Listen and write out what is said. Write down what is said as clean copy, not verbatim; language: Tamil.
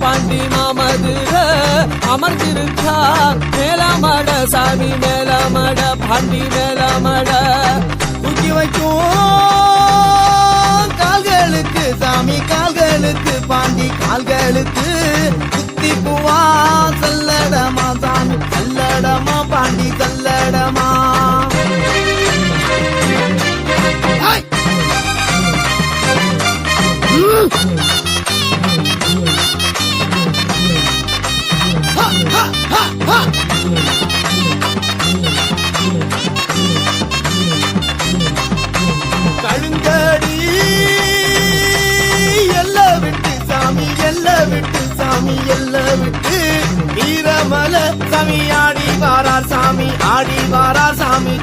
பாண்டி மாமதுர அமர்ந்திருக்கார் மேலமட சாமி மேலமட பாண்டி மேலமட தூக்கி வைக்கும் கால்களுக்கு சாமி கால்களுக்கு பாண்டி கால்களுக்கு குத்தி பூவா சல்லடமா சாமி சல்லடமா பாண்டி சல்லடமா கழுங்கடி எல்ல விட்டு சாமி எல்ல விட்டு சாமி எல்ல விட்டு வீரமல சாமி ஆடி வாரார் சாமி ஆடி வாரார் சாமி